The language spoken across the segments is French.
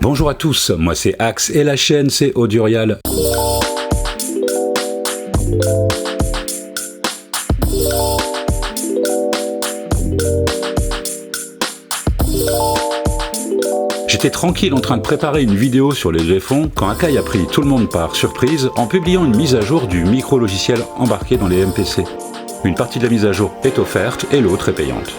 Bonjour à tous, moi c'est Axe et la chaîne c'est Audiorial. J'étais tranquille en train de préparer une vidéo sur les greffons quand Akai a pris tout le monde par surprise en publiant une mise à jour du micro-logiciel embarqué dans les MPC. Une partie de la mise à jour est offerte et l'autre est payante.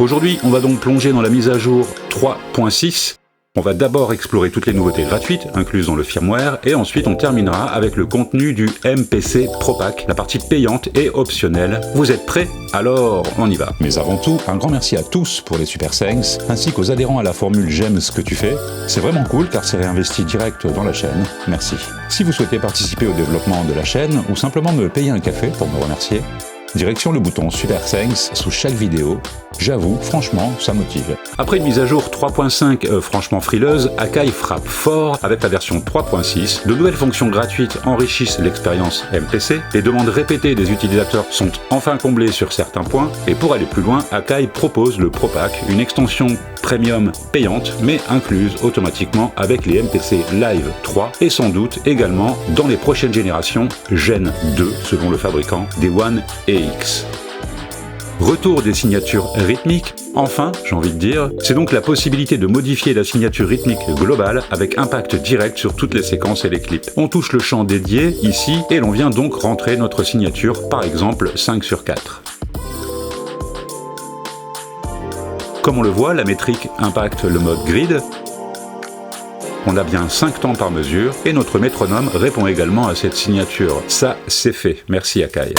Aujourd'hui, on va donc plonger dans la mise à jour 3.6. On va d'abord explorer toutes les nouveautés gratuites incluses dans le firmware et ensuite on terminera avec le contenu du MPC ProPack, la partie payante et optionnelle. Vous êtes prêts? Alors on y va. Mais avant tout, un grand merci à tous pour les Super Thanks ainsi qu'aux adhérents à la formule J'aime ce que tu fais. C'est vraiment cool car c'est réinvesti direct dans la chaîne. Merci. Si vous souhaitez participer au développement de la chaîne ou simplement me payer un café pour me remercier, direction le bouton Super Thanks sous chaque vidéo. J'avoue, franchement, ça motive. Après une mise à jour 3.5 franchement frileuse, Akai frappe fort avec la version 3.6. De nouvelles fonctions gratuites enrichissent l'expérience MPC. Les demandes répétées des utilisateurs sont enfin comblées sur certains points. Et pour aller plus loin, Akai propose le ProPack, une extension premium payante, mais incluse automatiquement avec les MPC Live 3 et sans doute également dans les prochaines générations Gen 2, selon le fabricant, des One et X. Retour des signatures rythmiques, enfin, j'ai envie de dire, c'est donc la possibilité de modifier la signature rythmique globale avec impact direct sur toutes les séquences et les clips. On touche le champ dédié ici et l'on vient donc rentrer notre signature, par exemple 5/4. Comme on le voit, la métrique impacte le mode grid. On a bien 5 temps par mesure et notre métronome répond également à cette signature. Ça, c'est fait. Merci Akai.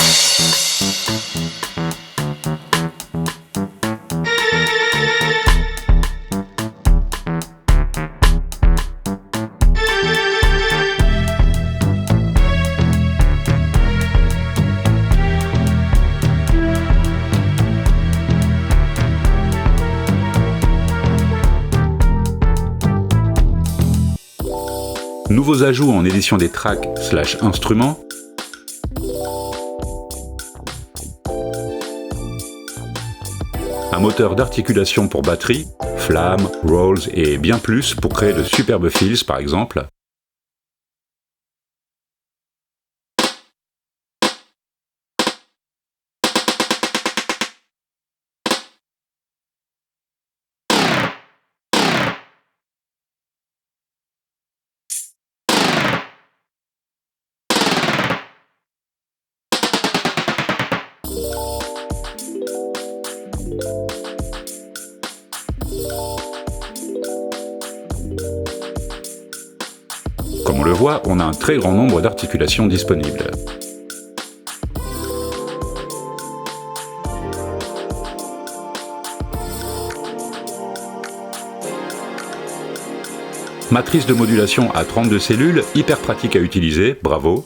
Nouveaux ajouts en édition des tracks / instruments. Un moteur d'articulation pour batterie, flamme, rolls et bien plus pour créer de superbes fills par exemple. Comme on le voit, on a un très grand nombre d'articulations disponibles. Matrice de modulation à 32 cellules, hyper pratique à utiliser, bravo.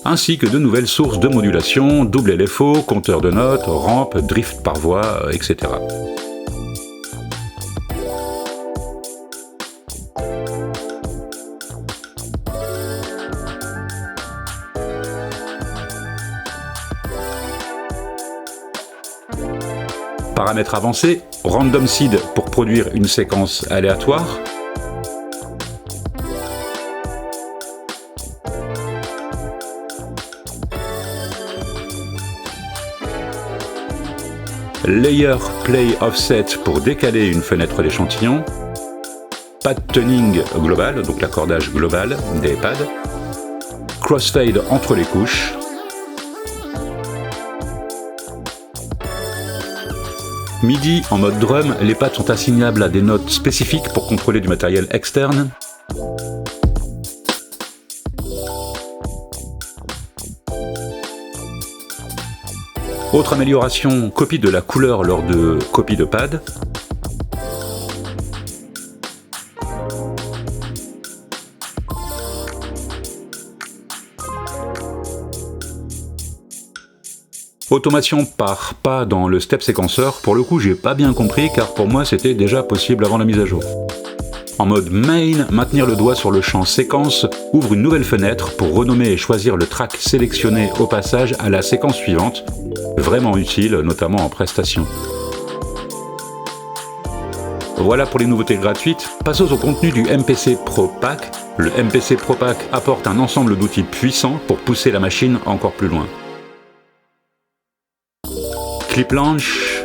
Ainsi que de nouvelles sources de modulation, double LFO, compteur de notes, rampe, drift par voie, etc. Paramètres avancés, random seed pour produire une séquence aléatoire. Layer play offset pour décaler une fenêtre d'échantillon. Pad tuning global, donc l'accordage global des pads. Crossfade entre les couches. MIDI en mode drum, les pads sont assignables à des notes spécifiques pour contrôler du matériel externe. Autre amélioration, copie de la couleur lors de copie de pad. Automation par pas dans le step séquenceur, pour le coup j'ai pas bien compris car pour moi c'était déjà possible avant la mise à jour. En mode main, maintenir le doigt sur le champ séquence ouvre une nouvelle fenêtre pour renommer et choisir le track sélectionné au passage à la séquence suivante, vraiment utile notamment en prestation. Voilà pour les nouveautés gratuites. Passons au contenu du MPC Pro Pack. Le MPC Pro Pack apporte un ensemble d'outils puissants pour pousser la machine encore plus loin. Clip Launch,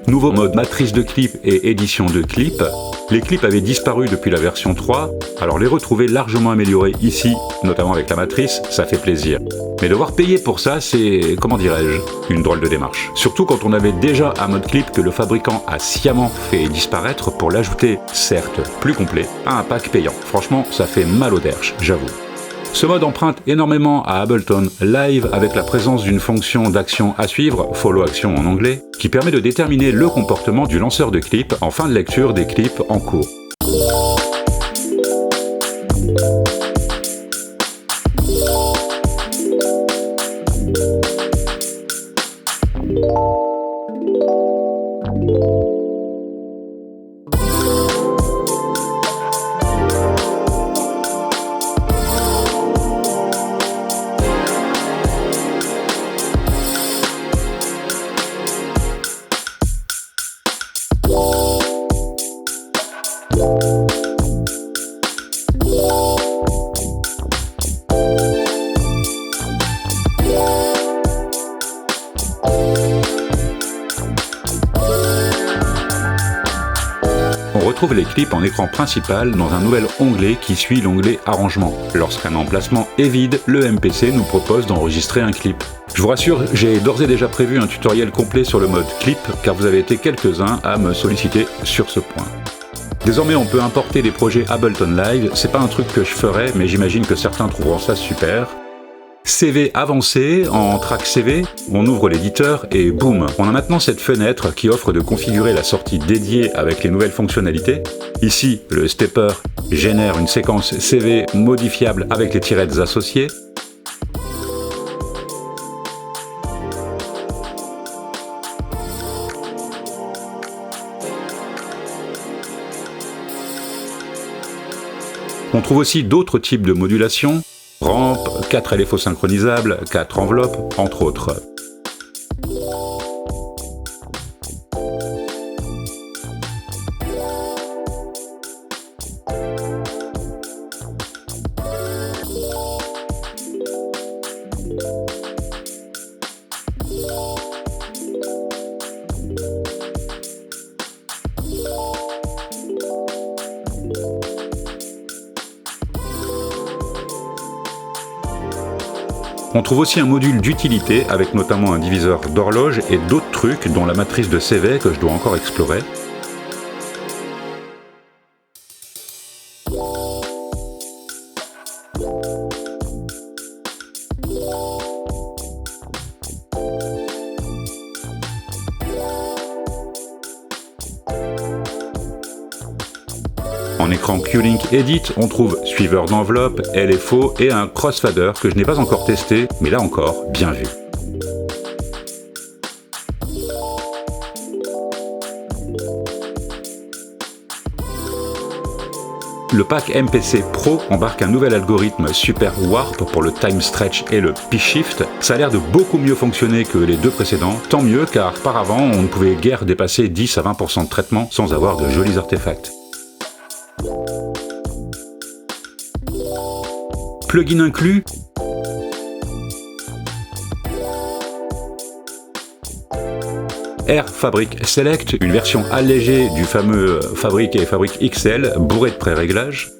nouveau mode matrice de clips et édition de clips. Les clips avaient disparu depuis la version 3, alors les retrouver largement améliorés ici, notamment avec la matrice, ça fait plaisir. Mais devoir payer pour ça, c'est, comment dirais-je, une drôle de démarche. Surtout quand on avait déjà un mode clip que le fabricant a sciemment fait disparaître pour l'ajouter, certes plus complet, à un pack payant. Franchement, ça fait mal au derche, j'avoue. Ce mode emprunte énormément à Ableton Live avec la présence d'une fonction d'action à suivre, follow action en anglais, qui permet de déterminer le comportement du lanceur de clips en fin de lecture des clips en cours. On retrouve les clips en écran principal dans un nouvel onglet qui suit l'onglet Arrangement. Lorsqu'un emplacement est vide, le MPC nous propose d'enregistrer un clip. Je vous rassure, j'ai d'ores et déjà prévu un tutoriel complet sur le mode clip, car vous avez été quelques-uns à me solliciter sur ce point. Désormais, on peut importer des projets Ableton Live. C'est pas un truc que je ferais, mais j'imagine que certains trouveront ça super. CV avancé, en track CV, on ouvre l'éditeur et boum, on a maintenant cette fenêtre qui offre de configurer la sortie dédiée avec les nouvelles fonctionnalités. Ici, le stepper génère une séquence CV modifiable avec les tirettes associées. On trouve aussi d'autres types de modulation, rampe, 4 LFO synchronisables, 4 enveloppes, entre autres. On trouve aussi un module d'utilité avec notamment un diviseur d'horloge et d'autres trucs dont la matrice de CV que je dois encore explorer. En écran Q-Link Edit, on trouve suiveur d'enveloppe, LFO et un crossfader que je n'ai pas encore testé, mais là encore, bien vu. Le pack MPC Pro embarque un nouvel algorithme Super Warp pour le Time Stretch et le Pitch Shift. Ça a l'air de beaucoup mieux fonctionner que les deux précédents, tant mieux car par avant on ne pouvait guère dépasser 10 à 20% de traitement sans avoir de jolis artefacts. Plugin inclus, Air Fabric Select, une version allégée du fameux Fabric et Fabric XL, bourré de pré-réglages.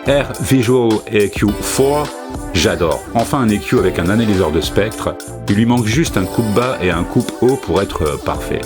Air Visual EQ4, j'adore. Enfin un EQ avec un analyseur de spectre. Il lui manque juste un coupe bas et un coupe haut pour être parfait.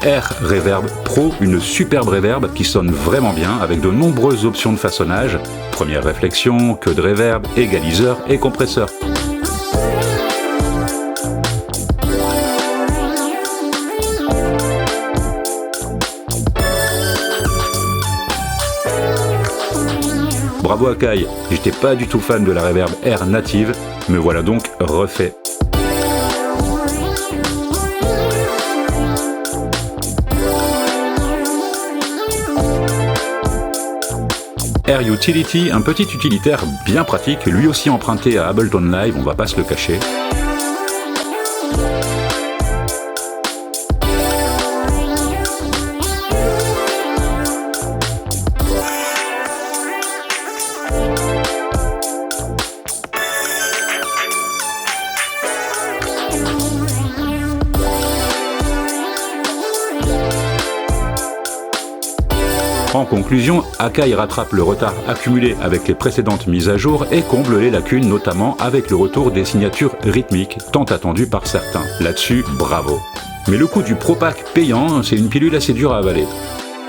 Air Reverb Pro, une superbe reverb qui sonne vraiment bien avec de nombreuses options de façonnage, première réflexion, queue de reverb, égaliseur et compresseur. Bravo Akai, j'étais pas du tout fan de la Reverb R native, me voilà donc refait. Air Utility, un petit utilitaire bien pratique, lui aussi emprunté à Ableton Live, on va pas se le cacher. En conclusion, Akai rattrape le retard accumulé avec les précédentes mises à jour et comble les lacunes notamment avec le retour des signatures rythmiques, tant attendues par certains. Là-dessus, bravo. Mais le coût du Pro Pack payant, c'est une pilule assez dure à avaler.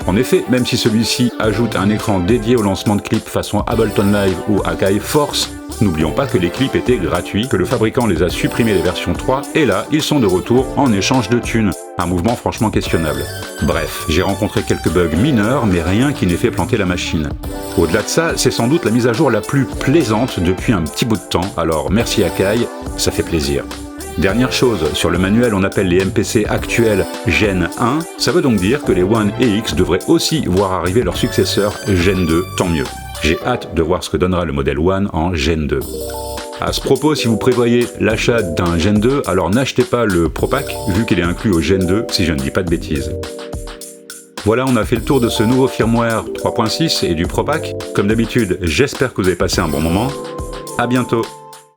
En effet, même si celui-ci ajoute un écran dédié au lancement de clips façon Ableton Live ou Akai Force, n'oublions pas que les clips étaient gratuits, que le fabricant les a supprimés les versions 3, et là, ils sont de retour en échange de thunes. Un mouvement franchement questionnable. Bref, j'ai rencontré quelques bugs mineurs, mais rien qui n'ait fait planter la machine. Au-delà de ça, c'est sans doute la mise à jour la plus plaisante depuis un petit bout de temps, alors merci Akai, ça fait plaisir. Dernière chose, sur le manuel on appelle les MPC actuels Gen 1, ça veut donc dire que les One et X devraient aussi voir arriver leur successeur Gen 2, tant mieux. J'ai hâte de voir ce que donnera le modèle One en Gen 2. À ce propos, si vous prévoyez l'achat d'un Gen 2, alors n'achetez pas le Pro Pack, vu qu'il est inclus au Gen 2, si je ne dis pas de bêtises. Voilà, on a fait le tour de ce nouveau firmware 3.6 et du Pro Pack. Comme d'habitude, j'espère que vous avez passé un bon moment. À bientôt.